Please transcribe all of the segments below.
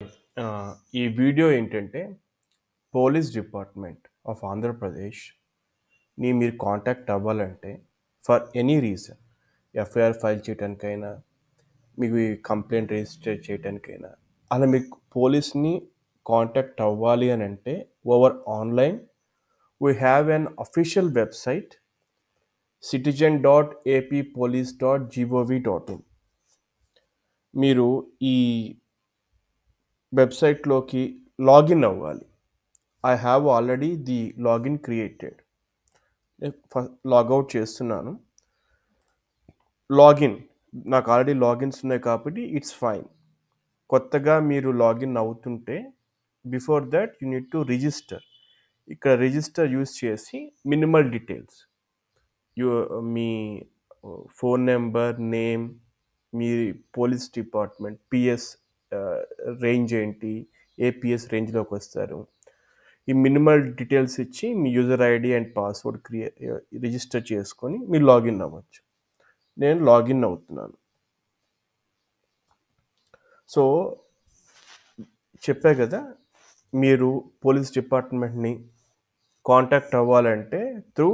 ఈ వీడియో ఏంటంటే police department of Andhra Pradesh మీరు కాంటాక్ట్ అవ్వాలంటే for any reason FIR file చేయడానికైనా మీకు ఈ కంప్లైంట్ రిజిస్టర్ చేయడానికైనా అలా మీకు పోలీస్ని కాంటాక్ట్ అవ్వాలి అని అంటే over online we have an official website citizen.appolice.gov.in. మీరు ఈ వెబ్సైట్లోకి లాగిన్ అవ్వాలి. I have already the login created. Logout చేస్తున్నాను. లాగిన్ నాకు ఆల్రెడీ లాగిన్స్ ఉన్నాయి కాబట్టి ఇట్స్ ఫైన్. కొత్తగా మీరు లాగిన్ అవుతుంటే before that you need to register. ఇక్కడ రిజిస్టర్ యూస్ చేసి మినిమల్ డీటెయిల్స్ మీ ఫోన్ నెంబర్, నేమ్, మీ పోలీస్ డిపార్ట్మెంట్, పిఎస్ రేంజ్ ఏంటి, ఏపీఎస్ రేంజ్లోకి వస్తారు, ఈ మినిమల్ డీటెయిల్స్ ఇచ్చి మీ user ID and password register చేసుకొని మీరు లాగిన్ అవ్వచ్చు. నేను లాగిన్ అవుతున్నాను. సో చెప్పా కదా, మీరు పోలీస్ డిపార్ట్మెంట్ని కాంటాక్ట్ అవ్వాలంటే through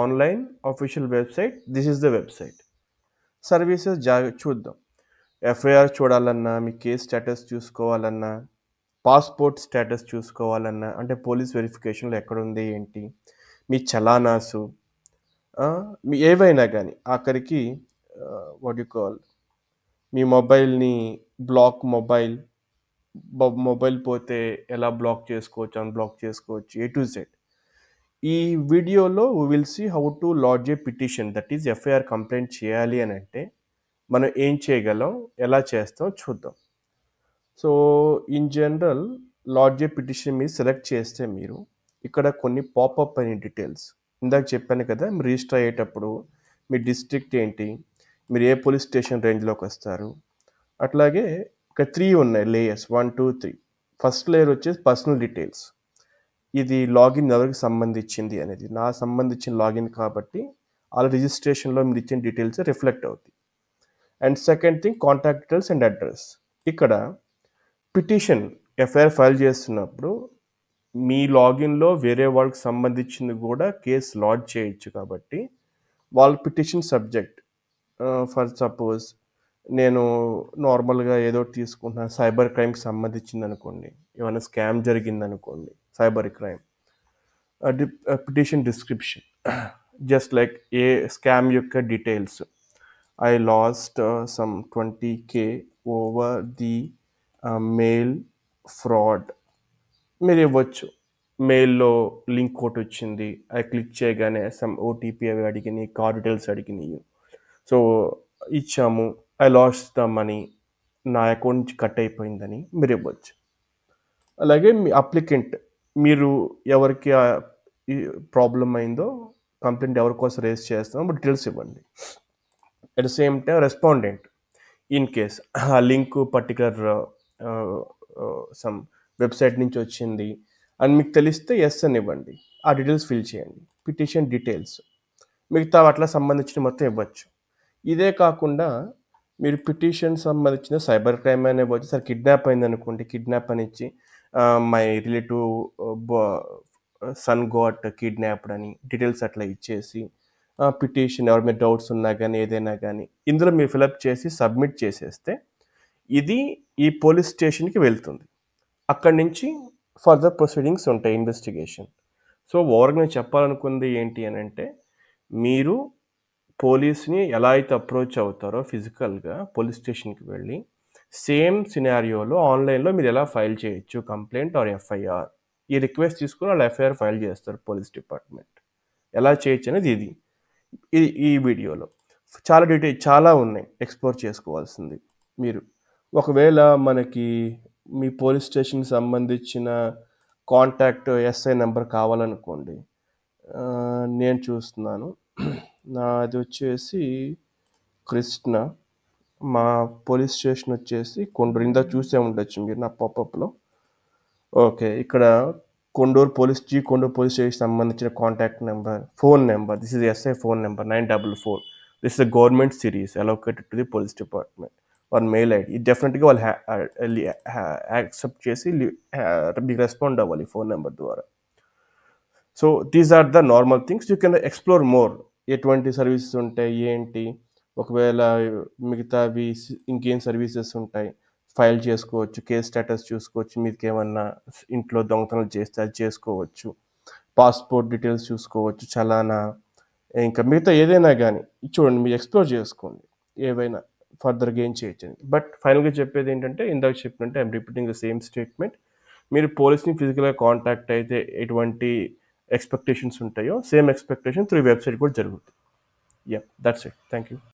online official website. This is the website. Services చూద్దాం. ఎఫ్ఐఆర్ చూడాలన్నా, మీ కేస్ స్టేటస్ చూసుకోవాలన్నా, పాస్పోర్ట్ స్టేటస్ చూసుకోవాలన్నా, అంటే పోలీస్ వెరిఫికేషన్లో ఎక్కడుంది ఏంటి, మీ చలానాసు, మీ ఏవైనా కానీ ఆఖరికి వాట్ యు కాల్ మీ మొబైల్ని మొబైల్ పోతే ఎలా బ్లాక్ చేసుకోవచ్చు, అన్బ్లాక్ చేసుకోవచ్చు, A to Z. ఈ వీడియోలో we will see how to lodge a petition, that is FIR complaint చేయాలి అని అంటే మనం ఏం చేయగలం, ఎలా చేస్తాం చూద్దాం. So in general lodge a petition మీరు సెలెక్ట్ చేస్తే మీరు ఇక్కడ కొన్ని పాపప్ అయిన డీటెయిల్స్ ఇందాక చెప్పాను కదా, మీరు రిజిస్టర్ అయ్యేటప్పుడు మీ డిస్ట్రిక్ట్ ఏంటి, మీరు ఏ పోలీస్ స్టేషన్ రేంజ్లోకి వస్తారు, అట్లాగే ఇక్కడ 3 ఉన్నాయి లేయర్స్, 1 2 3. ఫస్ట్ లేయర్ వచ్చేసి పర్సనల్ డీటెయిల్స్. ఇది లాగిన్ ఎవరికి సంబంధించింది అనేది, నా సంబంధించిన లాగిన్ కాబట్టి ఆ రిజిస్ట్రేషన్లో మీరు ఇచ్చిన డీటెయిల్స్ రిఫ్లెక్ట్ అవుతాయి. And second thing contact details and address. ఇక్కడ పిటిషన్ ఎఫ్ఐఆర్ ఫైల్ చేస్తున్నప్పుడు మీ లాగిన్లో వేరే వాళ్ళకి సంబంధించింది కూడా కేసు లాడ్జ్ చేయొచ్చు. కాబట్టి వాళ్ళ పిటిషన్ సబ్జెక్ట్ ఫర్ సపోజ్ నేను నార్మల్గా ఏదో తీసుకుంటున్నాను, సైబర్ క్రైమ్కి సంబంధించింది అనుకోండి, ఏమైనా స్కామ్ జరిగిందనుకోండి, cyber crime petition description just like a scam యొక్క details, I lost some 20K over the mail fraud మీరు ఇవ్వచ్చు. మెయిల్లో లింక్ ఒకటి వచ్చింది, అది క్లిక్ చేయగానే సమ్ ఓటీపీ అవి అడిగినాయి, కార్డ్ డీటెయిల్స్ అడిగినాయి, సో ఇచ్చాము, ఐ లాస్ట్ ద మనీ, నా అకౌంట్ నుంచి కట్ అయిపోయిందని మీరు ఇవ్వచ్చు. అలాగే మీ అప్లికెంట్, మీరు ఎవరికి ప్రాబ్లం అయిందో, కంప్లైంట్ ఎవరి కోసం రేస్ చేస్తామో డీటెయిల్స్ ఇవ్వండి. At the same time respondent, in case ఆ లింక్ పర్టికులర్ సమ్ వెబ్సైట్ నుంచి వచ్చింది అని మీకు తెలిస్తే ఎస్ అని ఇవ్వండి, ఆ డీటెయిల్స్ ఫిల్ చేయండి. పిటిషన్ డీటెయిల్స్ మిగతా అట్లా సంబంధించిన మొత్తం ఇవ్వచ్చు. ఇదే కాకుండా మీరు పిటిషన్ సంబంధించిన సైబర్ క్రైమ్ అని ఇవ్వచ్చు. సార్ కిడ్నాప్ అయింది అనుకోండి, కిడ్నాప్ అని ఇచ్చి my relative son got kidnapped అని డీటెయిల్స్ అట్లా ఇచ్చేసి పిటిషన్ ఎవరి మీద డౌట్స్ ఉన్నా కానీ ఏదైనా కానీ ఇందులో మీరు ఫిలప్ చేసి సబ్మిట్ చేసేస్తే ఇది ఈ పోలీస్ స్టేషన్కి వెళ్తుంది. అక్కడి నుంచి ఫర్దర్ ప్రొసీడింగ్స్ ఉంటాయి, ఇన్వెస్టిగేషన్. సో ఓవర్గా నేను చెప్పాలనుకుంది ఏంటి అని అంటే, మీరు పోలీస్ని ఎలా అయితే అప్రోచ్ అవుతారో ఫిజికల్గా పోలీస్ స్టేషన్కి వెళ్ళి, సేమ్ సినారియోలో ఆన్లైన్లో మీరు ఎలా ఫైల్ చేయొచ్చు కంప్లైంట్ ఆర్ ఎఫ్ఐఆర్. ఈ రిక్వెస్ట్ తీసుకుని వాళ్ళు ఎఫ్ఐఆర్ ఫైల్ చేస్తారు పోలీస్ డిపార్ట్మెంట్. ఎలా చేయొచ్చు అనేది ఇది ఈ వీడియోలో చాలా డీటెయిల్ చాలా ఉన్నాయి ఎక్స్ప్లోర్ చేసుకోవాల్సింది. మీరు ఒకవేళ మనకి మీ పోలీస్ స్టేషన్కి సంబంధించిన కాంటాక్ట్ ఎస్ఐ నెంబర్ కావాలనుకోండి, నేను చూస్తున్నాను, నాది వచ్చేసి కృష్ణ, మా పోలీస్ స్టేషన్ వచ్చేసి కొండూరు. ఇందా చూసే ఉండొచ్చు మీరు నా పాపప్లో. ఓకే, ఇక్కడ కొండూరు పోలీస్ స్టేషన్ సంబంధించిన contact number, phone number, this is SI phone number 944. This is government series allocated to the police department. Or mail ID డెఫినెట్గా వాళ్ళు యాక్సెప్ట్ చేసి మీకు రెస్పాండ్ అవ్వాలి ఫోన్ నెంబర్ ద్వారా. So these are the normal things. You can explore more. ఎటువంటి services ఉంటాయి ఏంటి, ఒకవేళ మిగతావి ఇంకేం సర్వీసెస్ ఉంటాయి, ఫైల్ చేసుకోవచ్చు, కేస్ స్టేటస్ చూసుకోవచ్చు, మీకు ఏమన్నా ఇంట్లో దొంగతనాలు చేస్తే అది చేసుకోవచ్చు, పాస్పోర్ట్ డీటెయిల్స్ చూసుకోవచ్చు, చలానా, ఇంకా మిగతా ఏదైనా కానీ చూడండి, మీరు ఎక్స్ప్లోర్ చేసుకోండి ఏవైనా ఫర్దర్గా ఏం చేయొచ్చని. బట్ ఫైనల్గా చెప్పేది ఏంటంటే, ఇందాక చెప్పినట్టే I'm repeating the same statement. మీరు పోలీస్ని ఫిజికల్గా కాంటాక్ట్ అయితే ఎటువంటి ఎక్స్పెక్టేషన్స్ ఉంటాయో సేమ్ ఎక్స్పెక్టేషన్ త్రూ వెబ్సైట్ కూడా జరుగుతుంది. Yeah, that's it. Thank you.